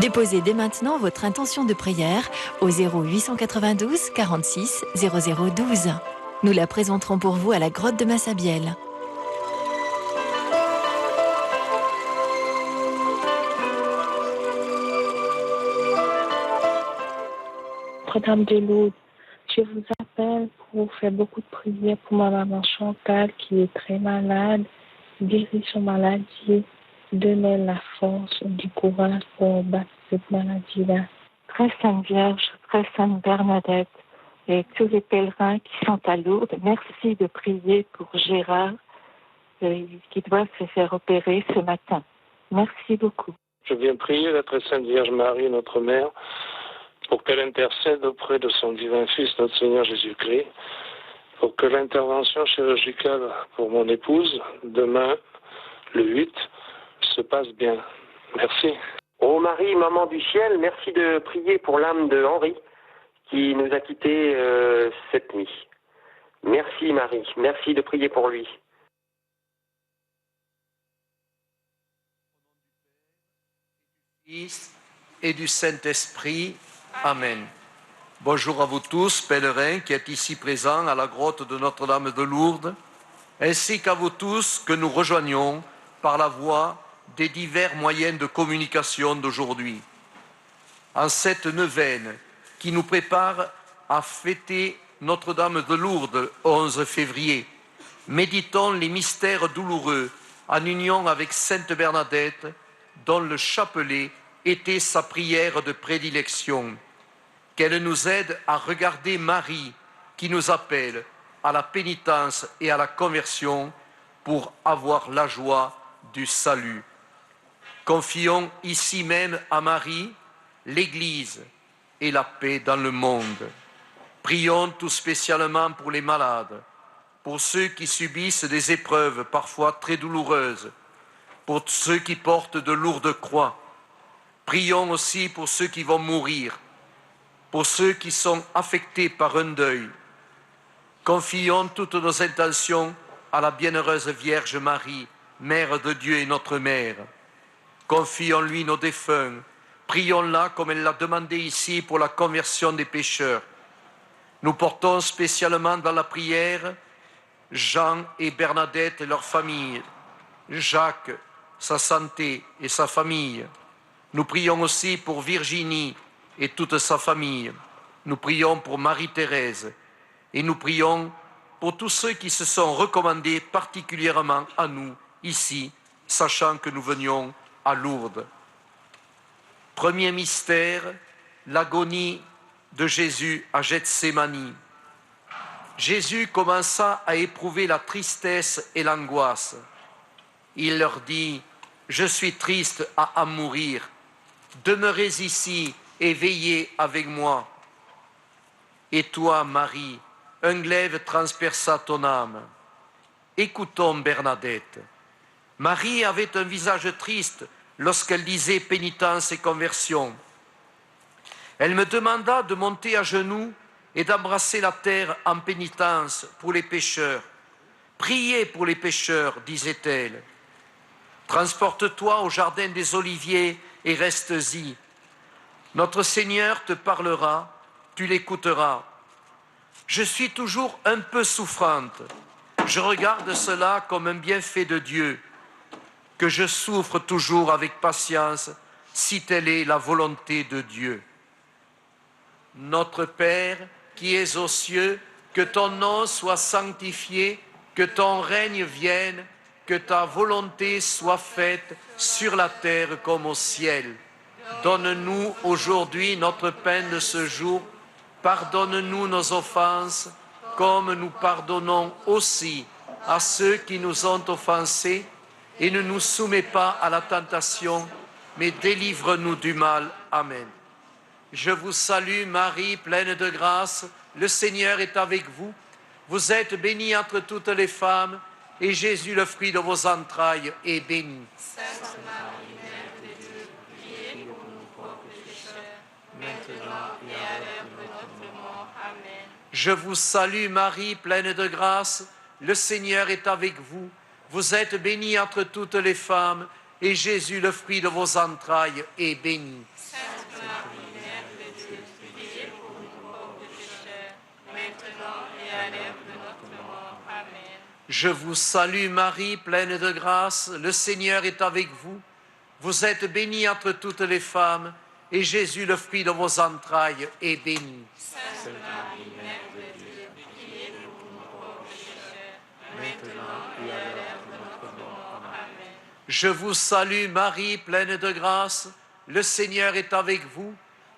Déposez dès maintenant votre intention de prière au 0892 46 0012. Nous la présenterons pour vous à la grotte de Massabielle. Notre-Dame de Lourdes, je vous appelle pour faire beaucoup de prières pour ma maman Chantal qui est très malade. Guérir son maladie, donner la force, du courage pour battre cette maladie-là. Très Sainte Vierge, très Sainte Bernadette et tous les pèlerins qui sont à Lourdes, merci de prier pour Gérard qui doit se faire opérer ce matin. Merci beaucoup. Je viens prier la très Sainte Vierge Marie, notre Mère, pour qu'elle intercède auprès de son divin Fils, notre Seigneur Jésus-Christ, pour que l'intervention chirurgicale pour mon épouse, demain, le 8, se passe bien. Merci. Ô Marie, maman du ciel, merci de prier pour l'âme de Henri, qui nous a quittés cette nuit. Merci Marie, merci de prier pour lui. Fils et du Saint-Esprit. Amen. Bonjour à vous tous, pèlerins qui êtes ici présents à la grotte de Notre-Dame de Lourdes, ainsi qu'à vous tous que nous rejoignons par la voie des divers moyens de communication d'aujourd'hui. En cette neuvaine qui nous prépare à fêter Notre-Dame de Lourdes le 11 février, méditons les mystères douloureux en union avec Sainte Bernadette, dont le chapelet était sa prière de prédilection. Qu'elle nous aide à regarder Marie qui nous appelle à la pénitence et à la conversion pour avoir la joie du salut. Confions ici même à Marie l'Église et la paix dans le monde. Prions tout spécialement pour les malades, pour ceux qui subissent des épreuves parfois très douloureuses, pour ceux qui portent de lourdes croix. Prions aussi pour ceux qui vont mourir, pour ceux qui sont affectés par un deuil. Confions toutes nos intentions à la bienheureuse Vierge Marie, Mère de Dieu et notre Mère. Confions-lui nos défunts. Prions-la comme elle l'a demandé ici pour la conversion des pécheurs. Nous portons spécialement dans la prière Jean et Bernadette et leur famille, Jacques, sa santé et sa famille. Nous prions aussi pour Virginie et toute sa famille. Nous prions pour Marie-Thérèse et nous prions pour tous ceux qui se sont recommandés particulièrement à nous, ici, sachant que nous venions à Lourdes. Premier mystère, l'agonie de Jésus à Gethsémani. Jésus commença à éprouver la tristesse et l'angoisse. Il leur dit, « Je suis triste à en mourir. Demeurez ici et veillez avec moi. » Et toi, Marie, un glaive transperça ton âme. Écoutons Bernadette. Marie avait un visage triste lorsqu'elle disait pénitence et conversion. Elle me demanda de monter à genoux et d'embrasser la terre en pénitence pour les pécheurs. Priez pour les pécheurs, disait-elle. Transporte-toi au jardin des Oliviers et restes-y. Notre Seigneur te parlera, tu l'écouteras. Je suis toujours un peu souffrante. Je regarde cela comme un bienfait de Dieu, que je souffre toujours avec patience, si telle est la volonté de Dieu. Notre Père, qui es aux cieux, que ton nom soit sanctifié, que ton règne vienne, que ta volonté soit faite sur la terre comme au ciel. Donne-nous aujourd'hui notre pain de ce jour. Pardonne-nous nos offenses, comme nous pardonnons aussi à ceux qui nous ont offensés, et ne nous soumets pas à la tentation, mais délivre-nous du mal. Amen. Je vous salue Marie, pleine de grâce, le Seigneur est avec vous. Vous êtes bénie entre toutes les femmes, et Jésus, le fruit de vos entrailles, est béni. Sainte Marie, Mère de Dieu, priez pour nous pauvres pécheurs, maintenant et à l'heure de notre mort. Amen. Je vous salue Marie, pleine de grâce, le Seigneur est avec vous. Vous êtes bénie entre toutes les femmes, et Jésus, le fruit de vos entrailles, est béni. Sainte Marie, Mère de Dieu, priez pour nous pauvres pécheurs, maintenant et à l'heure de notre mort. Amen. Je vous salue Marie, pleine de grâce, le Seigneur est avec vous. Vous êtes bénie entre toutes les femmes, et Jésus, le fruit de vos entrailles, est béni. Sainte Marie, Mère de Dieu, priez pour nous pauvres pécheurs, maintenant et à l'heure de notre mort. Amen. Je vous salue Marie, pleine de grâce, le Seigneur est avec vous.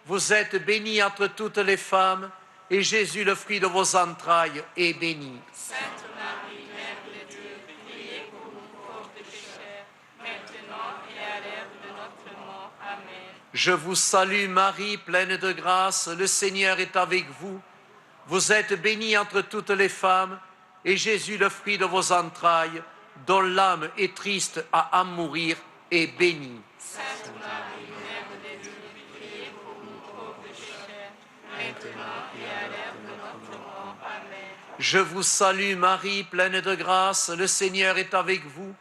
Vous êtes bénie entre toutes les femmes, et Jésus, le fruit de vos entrailles, est béni. Sainte Marie, Mère de Dieu, priez pour nous pauvres pécheurs, maintenant et à l'heure de notre mort. Amen. Je vous salue Marie, pleine de grâce, le Seigneur est avec vous. Vous êtes bénie entre toutes les femmes, et Jésus, le fruit de vos entrailles, dont l'âme est triste à en mourir, est béni. Sainte Marie, Mère de Dieu, priez pour nous pauvres pécheurs, maintenant et à l'heure de notre mort. Amen. Je vous salue Marie, pleine de grâce, le Seigneur est avec vous.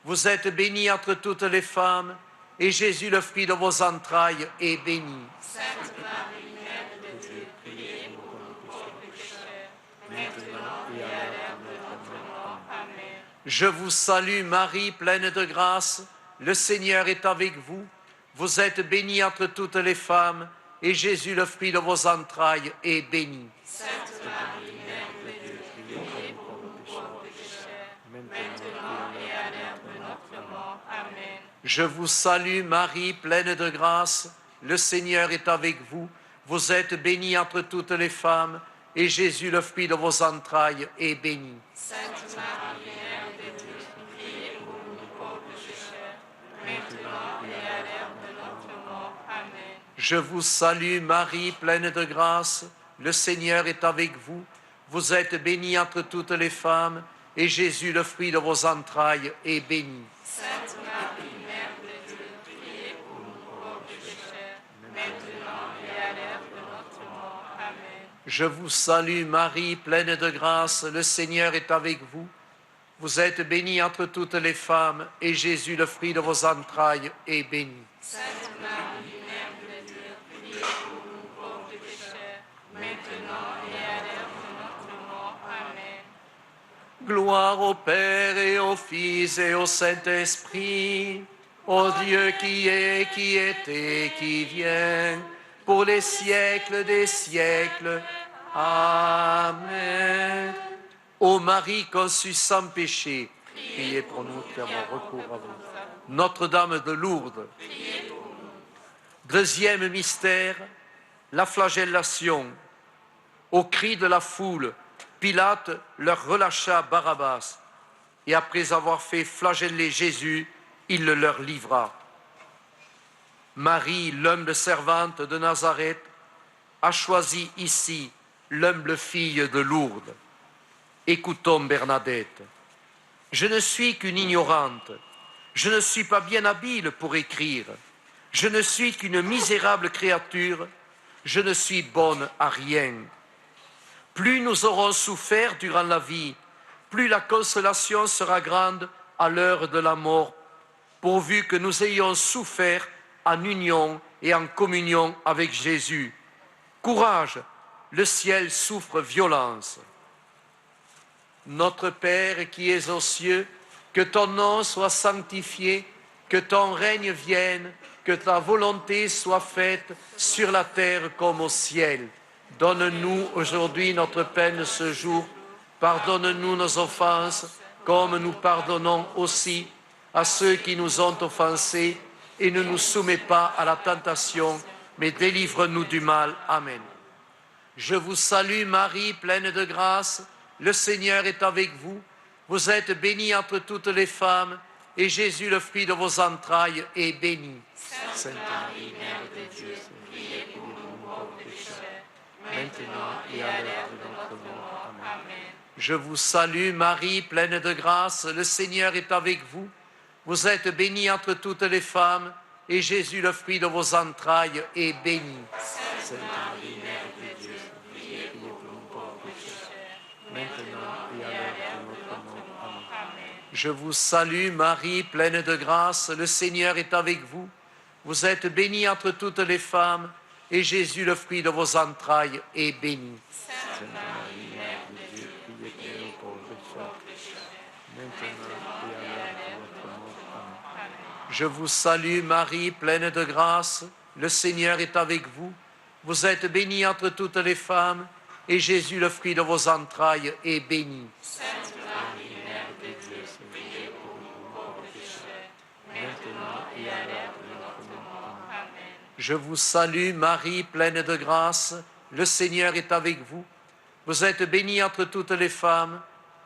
Vous êtes bénie entre toutes les femmes, et Jésus, le fruit de vos entrailles, est béni. Sainte Marie, Mère de Dieu, priez pour nous pauvres pécheurs, maintenant et à l'heure de notre mort. Amen. Je vous salue Marie, pleine de grâce, le Seigneur est avec vous. Vous êtes bénie entre toutes les femmes, et Jésus, le fruit de vos entrailles, est béni. Sainte Marie, Mère de Dieu, priez pour nous pauvres pécheurs, maintenant et à l'heure de notre mort. Amen. Je vous salue Marie, pleine de grâce, le Seigneur est avec vous. Vous êtes bénie entre toutes les femmes, et Jésus, le fruit de vos entrailles, est béni. Sainte Marie, Mère de Dieu, priez pour nous pauvres pécheurs, maintenant et à l'heure de notre mort. Amen. Je vous salue Marie, pleine de grâce, le Seigneur est avec vous. Vous êtes bénie entre toutes les femmes, et Jésus, le fruit de vos entrailles, est béni. Sainte Marie, Mère de Dieu, priez pour nous pauvres pécheurs, maintenant et à l'heure de notre mort. Amen. Je vous salue Marie, pleine de grâce, le Seigneur est avec vous. Vous êtes bénie entre toutes les femmes, et Jésus, le fruit de vos entrailles, est béni. Sainte Marie, Mère de Dieu, priez pour nous pauvres pécheurs, maintenant et à l'heure de notre mort. Amen. Gloire au Père et au Fils et au Saint-Esprit, au Dieu qui est, qui était, qui vient, pour les siècles des siècles. Amen. Ô Marie conçue sans péché, priez pour nous qui avons recours à vous. Notre-Dame de Lourdes. Deuxième mystère, la flagellation. Au cri de la foule, Pilate leur relâcha Barabbas, et après avoir fait flageller Jésus, il le leur livra. Marie, l'humble servante de Nazareth, a choisi ici l'humble fille de Lourdes. Écoutons Bernadette. Je ne suis qu'une ignorante, je ne suis pas bien habile pour écrire, je ne suis qu'une misérable créature, je ne suis bonne à rien. Plus nous aurons souffert durant la vie, plus la consolation sera grande à l'heure de la mort, pourvu que nous ayons souffert en union et en communion avec Jésus. Courage, le ciel souffre violence. Notre Père qui es aux cieux, que ton nom soit sanctifié, que ton règne vienne, que ta volonté soit faite sur la terre comme au ciel. Donne-nous aujourd'hui notre pain de ce jour. Pardonne-nous nos offenses, comme nous pardonnons aussi à ceux qui nous ont offensés, et ne nous soumets pas à la tentation, mais délivre-nous du mal. Amen. Je vous salue Marie, pleine de grâce, le Seigneur est avec vous. Vous êtes bénie entre toutes les femmes, et Jésus, le fruit de vos entrailles, est béni. Sainte Marie, Mère de Dieu, priez pour nous pauvres pécheurs, maintenant et à l'heure de notre mort. Amen. Je vous salue Marie, pleine de grâce, le Seigneur est avec vous. Vous êtes bénie entre toutes les femmes, et Jésus, le fruit de vos entrailles, est béni. Sainte Marie, Mère de Dieu, priez pour nous pauvres pécheurs, maintenant et à l'heure de notre mort. Amen. Je vous salue Marie, pleine de grâce, le Seigneur est avec vous. Vous êtes bénie entre toutes les femmes, et Jésus, le fruit de vos entrailles, est béni. Sainte Marie, Mère de Dieu, priez pour nous pauvres pécheurs, maintenant et à l'heure de notre mort. Amen. Je vous salue Marie, pleine de grâce, le Seigneur est avec vous. Vous êtes bénie entre toutes les femmes, et Jésus, le fruit de vos entrailles, est béni. Sainte Marie, Mère de Dieu, priez pour nous pauvres pécheurs, maintenant et à l'heure de notre mort. Amen. Je vous salue Marie, pleine de grâce, le Seigneur est avec vous. Vous êtes bénie entre toutes les femmes,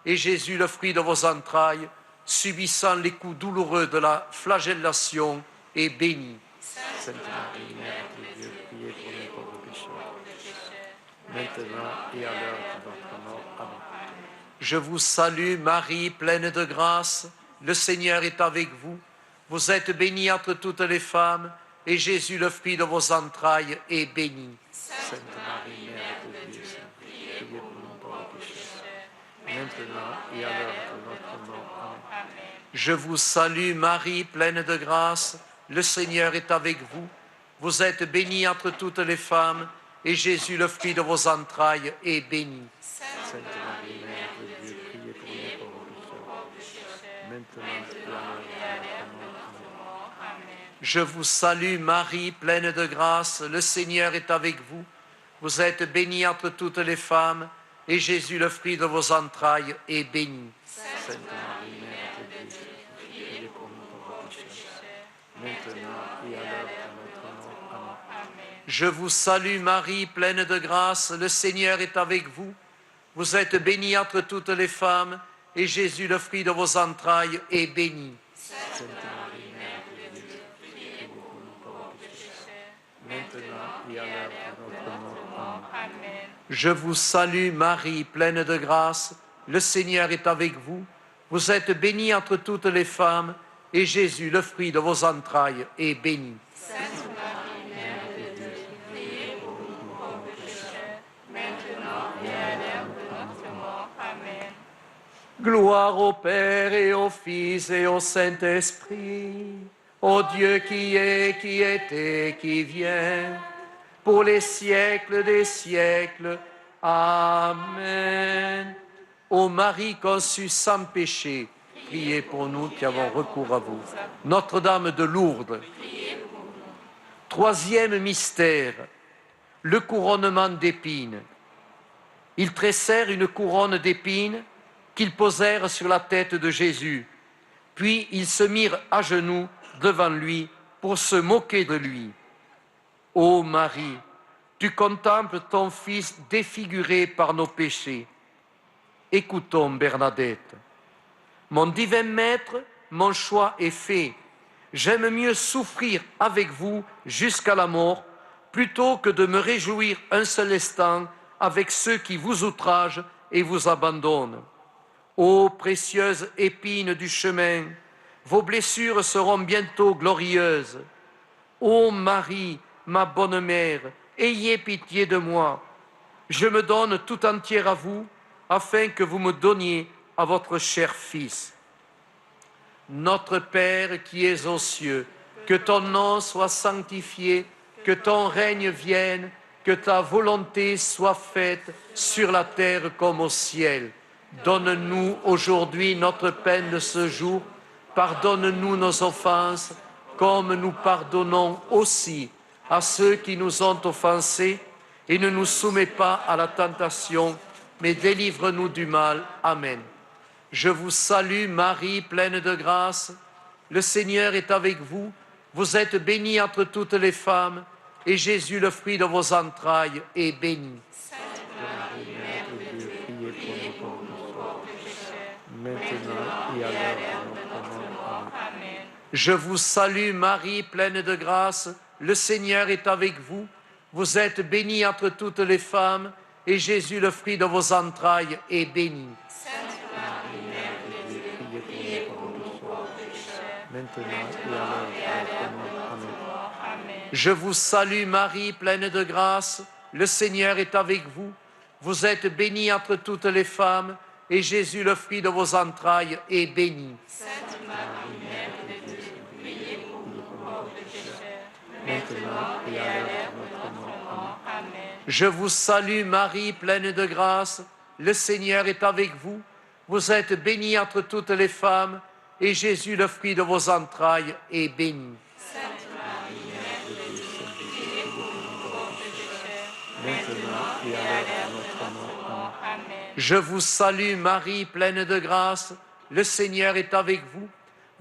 et Jésus, le fruit de vos entrailles, subissant les coups douloureux de la flagellation, est béni. Sainte Marie, Mère de Dieu, priez pour nous pauvres pécheurs, maintenant et à l'heure de notre mort. Amen. Je vous salue Marie, pleine de grâce, le Seigneur est avec vous. Vous êtes bénie entre toutes les femmes, et Jésus, le fruit de vos entrailles, est béni. Sainte Marie, Mère de Dieu, priez pour nous pauvres pécheurs, maintenant et à l'heure de notre mort. Amen. Je vous salue Marie, pleine de grâce, le Seigneur est avec vous. Vous êtes bénie entre toutes les femmes, et Jésus, le fruit de vos entrailles, est béni. Sainte Marie, Mère de Dieu, priez pour nous pauvres pécheurs, maintenant et à l'heure de notre mort. Amen. Je vous salue Marie, pleine de grâce, le Seigneur est avec vous. Vous êtes bénie entre toutes les femmes, et Jésus, le fruit de vos entrailles, est béni. Sainte Marie, Mère de Dieu, priez pour nous pauvres pécheurs, maintenant et à l'heure de notre mort. Amen. Je vous salue Marie, pleine de grâce, le Seigneur est avec vous. Vous êtes bénie entre toutes les femmes, et Jésus, le fruit de vos entrailles, est béni. Sainte Marie, Mère de Dieu, priez pour nous pauvres pécheurs, maintenant et à l'heure de notre mort. Amen. Je vous salue Marie, pleine de grâce, le Seigneur est avec vous. Vous êtes bénie entre toutes les femmes, et Jésus, le fruit de vos entrailles, est béni. Sainte Marie, Mère de Dieu, priez pour nous pauvres pécheurs, maintenant et à l'heure de notre mort. Amen. Gloire au Père et au Fils et au Saint-Esprit, au Dieu qui est, qui était, qui vient, pour les siècles des siècles. Amen. Ô Marie conçue sans péché, priez pour nous qui avons recours à vous. Notre-Dame de Lourdes. Troisième mystère, le couronnement d'épines. Ils tressèrent une couronne d'épines qu'ils posèrent sur la tête de Jésus. Puis ils se mirent à genoux devant lui pour se moquer de lui. Ô Marie, tu contemples ton Fils défiguré par nos péchés. Écoutons Bernadette. Mon divin Maître, mon choix est fait. J'aime mieux souffrir avec vous jusqu'à la mort plutôt que de me réjouir un seul instant avec ceux qui vous outragent et vous abandonnent. Ô précieuses épines du chemin, vos blessures seront bientôt glorieuses. Ô Marie, ma bonne mère, ayez pitié de moi. Je me donne tout entière à vous, afin que vous me donniez à votre cher Fils. Notre Père qui es aux cieux, que ton nom soit sanctifié, que ton règne vienne, que ta volonté soit faite sur la terre comme au ciel. Donne-nous aujourd'hui notre pain de ce jour. Pardonne-nous nos offenses, comme nous pardonnons aussi à ceux qui nous ont offensés. Et ne nous soumets pas à la tentation, mais délivre-nous du mal. Amen. Je vous salue Marie, pleine de grâce. Le Seigneur est avec vous. Vous êtes bénie entre toutes les femmes, et Jésus, le fruit de vos entrailles, est béni. Marie, Mère de Dieu, priez pour nous pauvres pécheurs, maintenant et à l'heure de notre mort. Amen. Je vous salue Marie, pleine de grâce. Le Seigneur est avec vous. Vous êtes bénie entre toutes les femmes, et Jésus, le fruit de vos entrailles, est béni. Sainte Marie, Mère de Dieu, priez pour nous pauvres pécheurs, maintenant et à l'heure de notre mort. Amen. Je vous salue Marie, pleine de grâce. Le Seigneur est avec vous. Vous êtes bénie entre toutes les femmes, et Jésus, le fruit de vos entrailles, est béni. Sainte Marie, Mère de Dieu, priez pour nous pauvres pécheurs, maintenant et à l'heure de notre mort. Amen. Je vous salue Marie, pleine de grâce, le Seigneur est avec vous. Vous êtes bénie entre toutes les femmes, et Jésus, le fruit de vos entrailles, est béni. Sainte Marie, Mère de Dieu, priez pour nous pauvres pécheurs, maintenant et à l'heure de notre mort. Amen. Je vous salue Marie, pleine de grâce, le Seigneur est avec vous.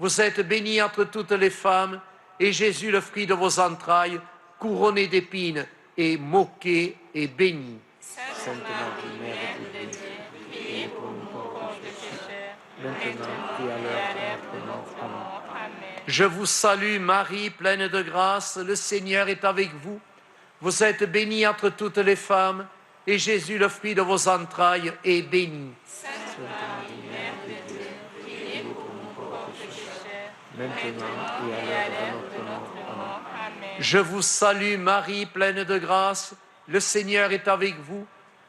Vous êtes bénie entre toutes les femmes, et Jésus, le fruit de vos entrailles, couronné d'épines et moqué et béni. Sainte Marie, Mère de Dieu, priez pour nous pauvres pécheurs, maintenant et à l'heure de notre mort. Amen. Je vous salue Marie, pleine de grâce, le Seigneur est avec vous. Vous êtes bénie entre toutes les femmes, et Jésus, le fruit de vos entrailles, est béni. Sainte Marie, Mère de Dieu, priez pour nous pauvres pécheurs, maintenant et à l'heure de notre mort. Amen. Je vous salue Marie, pleine de grâce, le Seigneur est avec vous.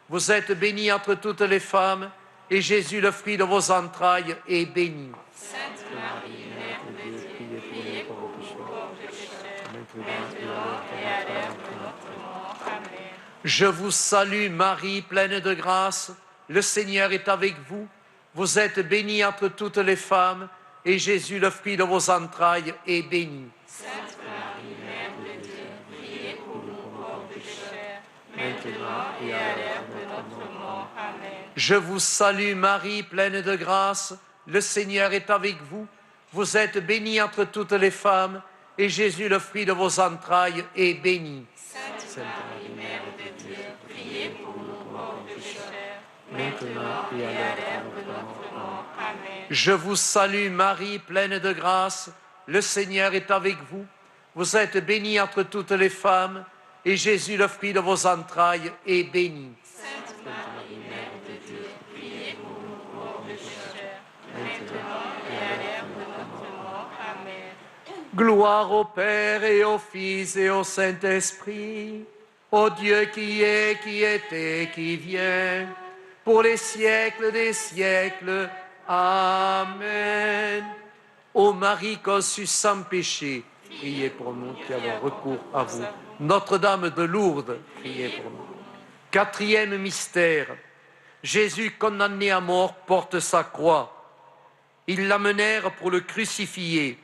Vous êtes bénie entre toutes les femmes, et Jésus, le fruit de vos entrailles, est béni. Sainte Marie, Mère de Dieu, priez pour nous pauvres pécheurs, maintenant et à l'heure de notre mort. Amen. Je vous salue Marie, pleine de grâce, le Seigneur est avec vous. Vous êtes bénie entre toutes les femmes, et Jésus, le fruit de vos entrailles, est béni. Sainte Marie, Mère de Dieu, priez pour nous pauvres pécheurs, maintenant et à l'heure de notre mort. Amen. Je vous salue Marie, pleine de grâce, le Seigneur est avec vous. Vous êtes bénie entre toutes les femmes, et Jésus, le fruit de vos entrailles, est béni. Sainte Marie, Mère de Dieu, priez pour nous pauvres pécheurs, maintenant et à l'heure de notre mort. Amen. Je vous salue Marie, pleine de grâce, le Seigneur est avec vous. Vous êtes bénie entre toutes les femmes, et Jésus, le fruit de vos entrailles, est béni. Sainte Marie, Mère de Dieu, priez pour nous pauvres pécheurs, maintenant et à l'heure de notre mort. Amen. Gloire au Père et au Fils et au Saint-Esprit, au Dieu qui est, qui était, qui vient, pour les siècles des siècles. Amen. Ô Marie conçue sans péché, priez pour nous qui avons recours à vous. Notre-Dame de Lourdes, priez pour nous. Quatrième mystère, Jésus condamné à mort porte sa croix. Ils l'amenèrent pour le crucifier.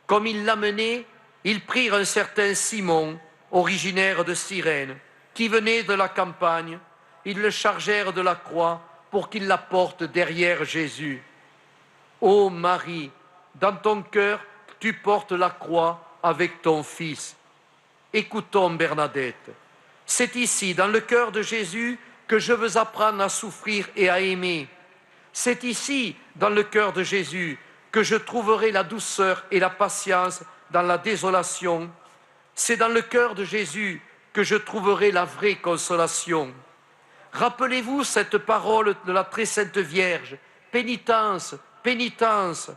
Comme ils l'amenaient, ils prirent un certain Simon, originaire de Cyrène, qui venait de la campagne. Ils le chargèrent de la croix pour qu'il la porte derrière Jésus. Ô Marie, dans ton cœur, tu portes la croix avec ton Fils. Écoutons Bernadette. C'est ici, dans le cœur de Jésus, que je veux apprendre à souffrir et à aimer. C'est ici, dans le cœur de Jésus, que je trouverai la douceur et la patience dans la désolation. C'est dans le cœur de Jésus que je trouverai la vraie consolation. Rappelez-vous cette parole de la très sainte Vierge. Pénitence, pénitence.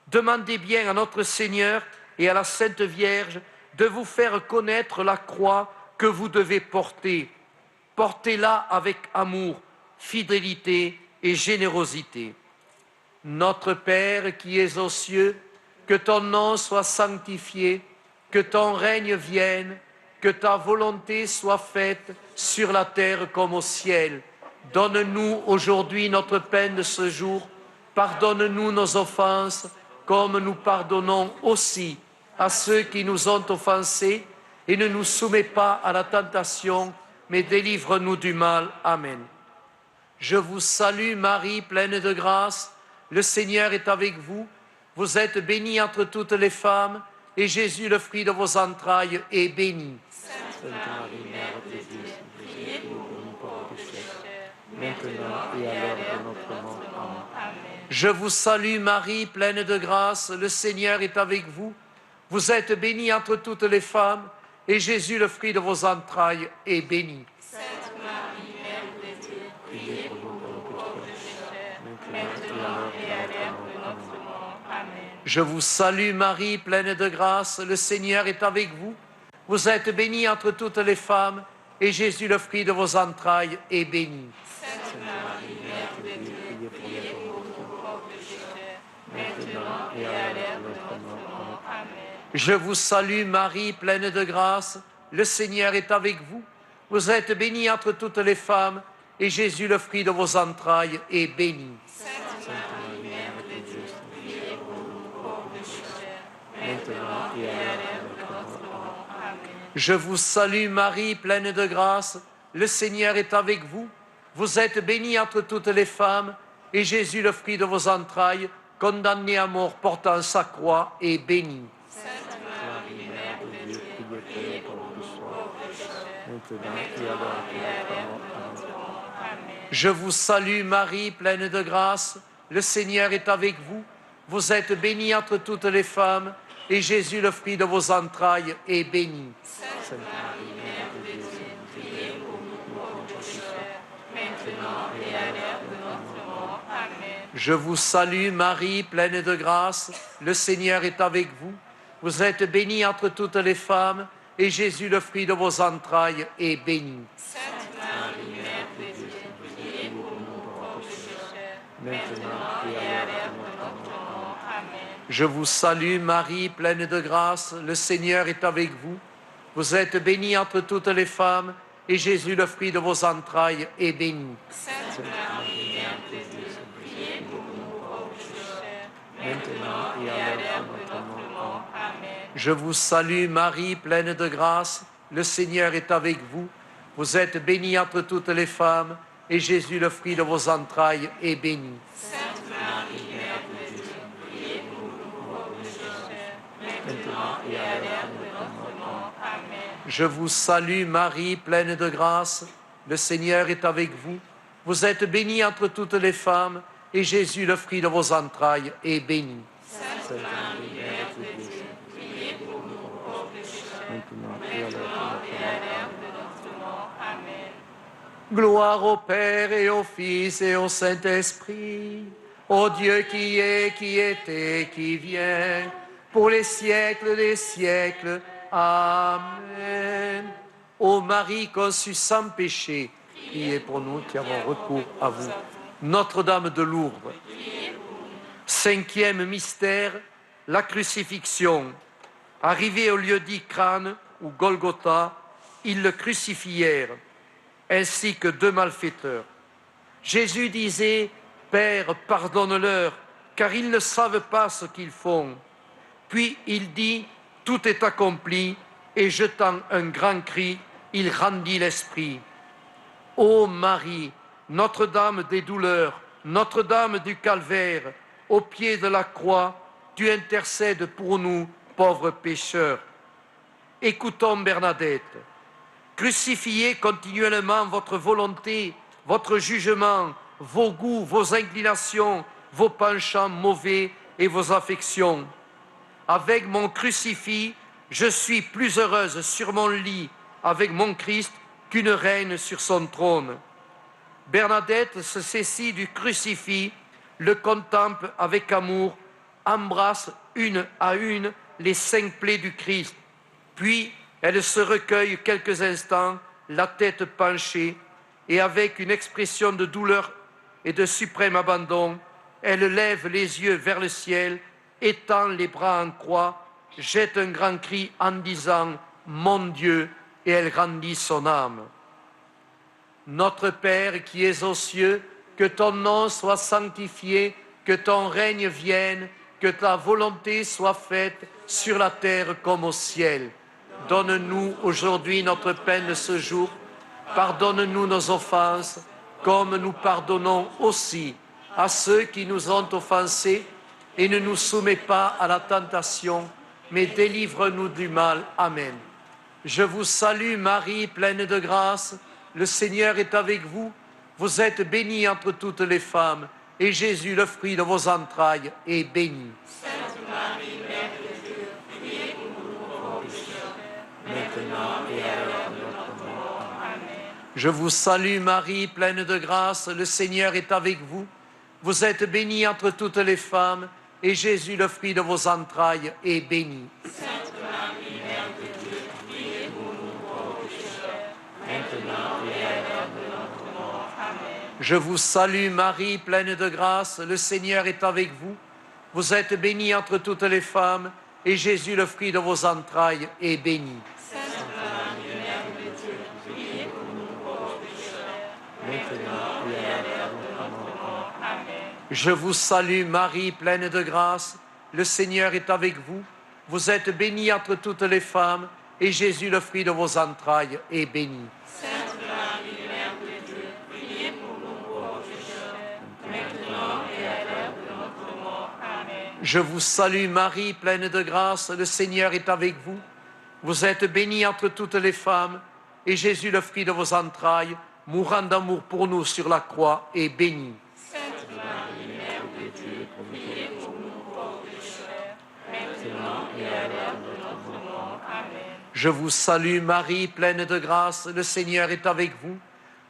Demandez bien à notre Seigneur et à la Sainte Vierge de vous faire connaître la croix que vous devez porter. Portez-la avec amour, fidélité et générosité. Notre Père qui es aux cieux, que ton nom soit sanctifié, que ton règne vienne, que ta volonté soit faite sur la terre comme au ciel. Donne-nous aujourd'hui notre pain de ce jour. Pardonne-nous nos offenses, comme nous pardonnons aussi à ceux qui nous ont offensés, et ne nous soumets pas à la tentation, mais délivre-nous du mal. Amen. Je vous salue Marie, pleine de grâce, le Seigneur est avec vous. Vous êtes bénie entre toutes les femmes, et Jésus, le fruit de vos entrailles, est béni. Sainte Marie, Mère de Dieu, priez pour nous pauvres pécheurs, maintenant et à l'heure de notre mort. Amen. Je vous salue Marie, pleine de grâce, le Seigneur est avec vous. Vous êtes bénie entre toutes les femmes, et Jésus, le fruit de vos entrailles, est béni. Sainte Marie, Mère de Dieu, priez pour nous pauvres pécheurs, maintenant et à l'heure de notre mort. Amen. Je vous salue Marie, pleine de grâce, le Seigneur est avec vous. Vous êtes bénie entre toutes les femmes, et Jésus, le fruit de vos entrailles, est béni. Sainte Marie, Mère de Dieu, et à l'heure de notre mort. Amen. Je vous salue Marie, pleine de grâce, le Seigneur est avec vous. Vous êtes bénie entre toutes les femmes, et Jésus, le fruit de vos entrailles, est béni. Sainte Marie, Mère de Dieu, priez pour nous pauvres pécheurs, maintenant et à l'heure de notre mort. Amen. Je vous salue Marie, pleine de grâce, le Seigneur est avec vous. Vous êtes bénie entre toutes les femmes, et Jésus, le fruit de vos entrailles, condamné à mort portant sa croix, est béni. Sainte Marie, Mère de Dieu, priez pour nous pauvres pécheurs, maintenant et à l'heure de notre mort. Amen. Je vous salue Marie, pleine de grâce, le Seigneur est avec vous. Vous êtes bénie entre toutes les femmes, et Jésus, le fruit de vos entrailles, est béni. Sainte Marie, Mère de Dieu, priez pour nous pauvres pécheurs, maintenant et à l'heure de notre mort. Amen. Je vous salue Marie, pleine de grâce, le Seigneur est avec vous. Vous êtes bénie entre toutes les femmes, et Jésus, le fruit de vos entrailles, est béni. Sainte Marie, Mère de Dieu, priez pour nous pauvres pécheurs, maintenant et à l'heure de notre mort. Amen. Je vous salue Marie, pleine de grâce, le Seigneur est avec vous. Vous êtes bénie entre toutes les femmes, et Jésus, le fruit de vos entrailles, est béni. Sainte Marie, Mère de Dieu, priez pour nous pauvres pécheurs, maintenant et à l'heure de notre mort. Amen. Je vous salue Marie, pleine de grâce, le Seigneur est avec vous. Vous êtes bénie entre toutes les femmes, et Jésus, le fruit de vos entrailles, est béni. Sainte Marie, Mère de Dieu, priez pour nous pauvres pécheurs, maintenant et à l'heure de notre mort. Amen. Je vous salue Marie, pleine de grâce, le Seigneur est avec vous. Vous êtes bénie entre toutes les femmes, et Jésus, le fruit de vos entrailles, est béni. Sainte Marie, Mère de Dieu, priez pour nous pauvres pécheurs, maintenant et à l'heure de notre mort. Amen. Gloire au Père et au Fils et au Saint-Esprit, au Dieu qui est, qui était, qui vient, pour les siècles des siècles. Amen. Ô Marie conçue sans péché, priez pour nous qui avons recours à vous. Notre-Dame de Lourdes. Cinquième mystère, la crucifixion. Arrivé au lieu dit Crâne ou Golgotha, ils le crucifièrent, ainsi que deux malfaiteurs. Jésus disait, « Père, pardonne-leur, car ils ne savent pas ce qu'ils font. » Puis il dit, « Tout est accompli, » et jetant un grand cri, il rendit l'esprit. Ô Marie, Notre-Dame des douleurs, Notre-Dame du calvaire, au pied de la croix, tu intercèdes pour nous, pauvres pécheurs. Écoutons Bernadette. Crucifiez continuellement votre volonté, votre jugement, vos goûts, vos inclinations, vos penchants mauvais et vos affections. Avec mon crucifix, je suis plus heureuse sur mon lit avec mon Christ qu'une reine sur son trône. Bernadette se saisit du crucifix, le contemple avec amour, embrasse une à une les 5 plaies du Christ. Puis, elle se recueille quelques instants, la tête penchée, et avec une expression de douleur et de suprême abandon, elle lève les yeux vers le ciel, étend les bras en croix, jette un grand cri en disant « Mon Dieu !» et elle rendit son âme. Notre Père qui es aux cieux, que ton nom soit sanctifié, que ton règne vienne, que ta volonté soit faite sur la terre comme au ciel. Donne-nous aujourd'hui notre pain de ce jour. Pardonne-nous nos offenses, comme nous pardonnons aussi à ceux qui nous ont offensés, et ne nous soumets pas à la tentation, mais délivre-nous du mal. Amen. Je vous salue Marie, pleine de grâce, le Seigneur est avec vous. Vous êtes bénie entre toutes les femmes, et Jésus, le fruit de vos entrailles, est béni. Sainte Marie, Mère de Dieu, priez pour nous pauvres pécheurs, maintenant et à l'heure de notre mort. Amen. Je vous salue Marie, pleine de grâce, le Seigneur est avec vous. Vous êtes bénie entre toutes les femmes, et Jésus, le fruit de vos entrailles, est béni. Sainte Marie, Mère de Dieu, priez pour nous pauvres pécheurs, maintenant et à l'heure de notre mort. Amen. Je vous salue Marie, pleine de grâce, le Seigneur est avec vous. Vous êtes bénie entre toutes les femmes, et Jésus, le fruit de vos entrailles, est béni. Sainte Marie, Mère de Dieu, priez pour nous pauvres pécheurs, maintenant et à l'heure de notre mort. Amen. Je vous salue Marie, pleine de grâce, le Seigneur est avec vous. Vous êtes bénie entre toutes les femmes, et Jésus, le fruit de vos entrailles, est béni. Sainte Marie, Mère de Dieu, priez pour nous pauvres pécheurs, maintenant et à l'heure de notre mort. Amen. Je vous salue Marie, pleine de grâce, le Seigneur est avec vous. Vous êtes bénie entre toutes les femmes, et Jésus, le fruit de vos entrailles, mourant d'amour pour nous sur la croix, est béni. Sainte Marie, Mère de Dieu, priez pour nous pauvres pécheurs, maintenant et à l'heure de notre mort. Amen. Je vous salue Marie, pleine de grâce, le Seigneur est avec vous.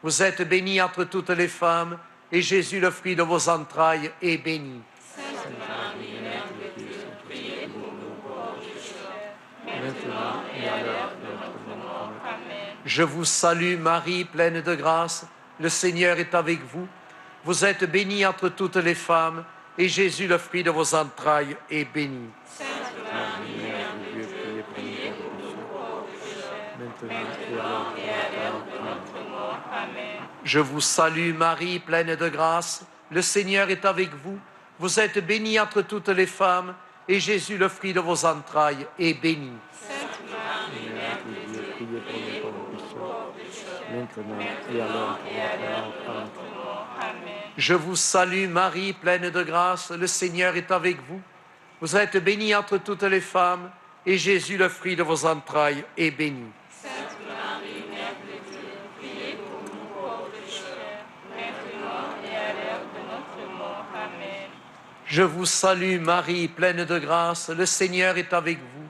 Vous êtes bénie entre toutes les femmes, et Jésus, le fruit de vos entrailles, est béni. Sainte Marie, Mère de Dieu, priez pour nous pauvres pécheurs, maintenant et à l'heure de notre mort. Amen. Je vous salue Marie, pleine de grâce, le Seigneur est avec vous. Vous êtes bénie entre toutes les femmes, et Jésus, le fruit de vos entrailles, est béni. Sainte Marie, Mère de Dieu, priez pour nous pauvres pécheurs, maintenant et à l'heure de notre mort. Amen. Je vous salue Marie, pleine de grâce, le Seigneur est avec vous. Vous êtes bénie entre toutes les femmes, et Jésus, le fruit de vos entrailles, est béni. Sainte Marie, Mère de Dieu, priez pour nous pauvres pécheurs, maintenant et à l'heure de notre mort. Amen. Amen. Je vous salue Marie, pleine de grâce, le Seigneur est avec vous. Vous êtes bénie entre toutes les femmes, et Jésus, le fruit de vos entrailles, est béni. Sainte Marie, Mère de Dieu, priez pour nous pauvres pécheurs, maintenant et à l'heure de notre mort. Amen. Je vous salue Marie, pleine de grâce, le Seigneur est avec vous.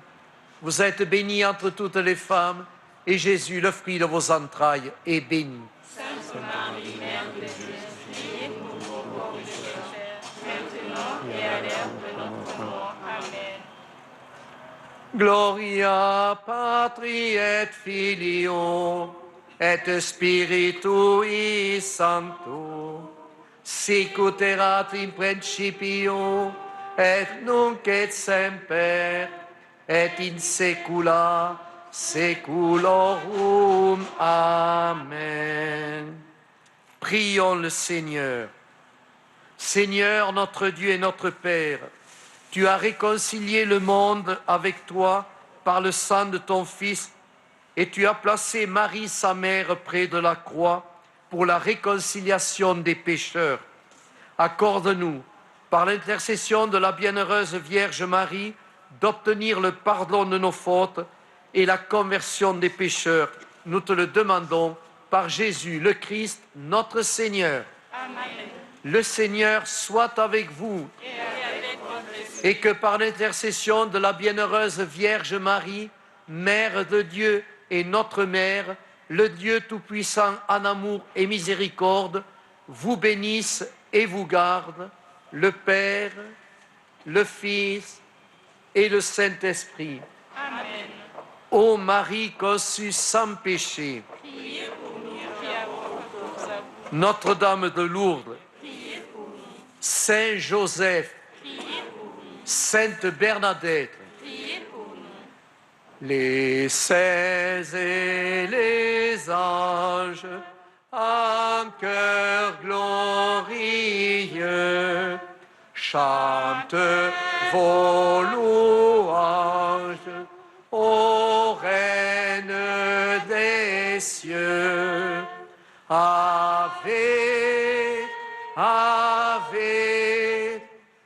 Vous êtes bénie entre toutes les femmes, et Jésus, le fruit de vos entrailles, est béni. Sainte Marie, Mère de Dieu, priez pour nous pauvres pécheurs, maintenant et à l'heure de notre mort. Amen. Gloria Patri et Filio et Spiritui Sancto, sic ut erat in principio et nunc et semper et in saecula saeculorum. Amen. Prions le Seigneur. Seigneur, notre Dieu et notre Père, tu as réconcilié le monde avec toi par le sang de ton Fils, et tu as placé Marie, sa mère, près de la croix pour la réconciliation des pécheurs. Accorde-nous, par l'intercession de la bienheureuse Vierge Marie, d'obtenir le pardon de nos fautes et la conversion des pécheurs. Nous te le demandons par Jésus, le Christ, notre Seigneur. Amen. Le Seigneur soit avec vous. Et que par l'intercession de la bienheureuse Vierge Marie, Mère de Dieu et notre Mère, le Dieu Tout-Puissant en amour et miséricorde, vous bénisse et vous garde, le Père, le Fils et le Saint-Esprit. Amen. Ô Marie conçue sans péché, Priez pour nous qui avons recours à vous. Notre-Dame de Lourdes, Priez pour nous. Saint Joseph, Priez pour nous. Sainte Bernadette, Priez pour nous. les saints et les anges, en chœur glorieux, chantent vos louanges, ô Reine des cieux. Ave, Ave,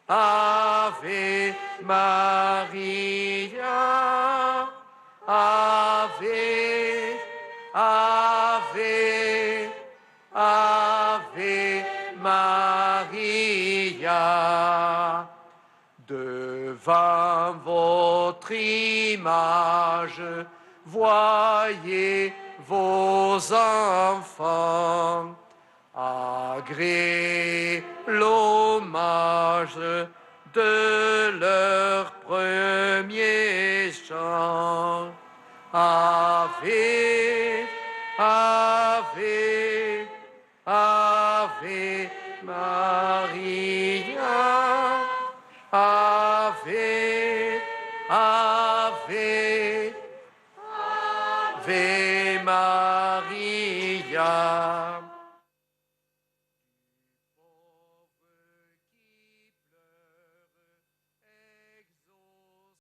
Ave Maria. Ave, Ave, Ave Maria. Devant votre image, voyez vos enfants, agréez l'hommage de leur premier chant. Ave, Ave, Ave Maria. Ave Ave Maria.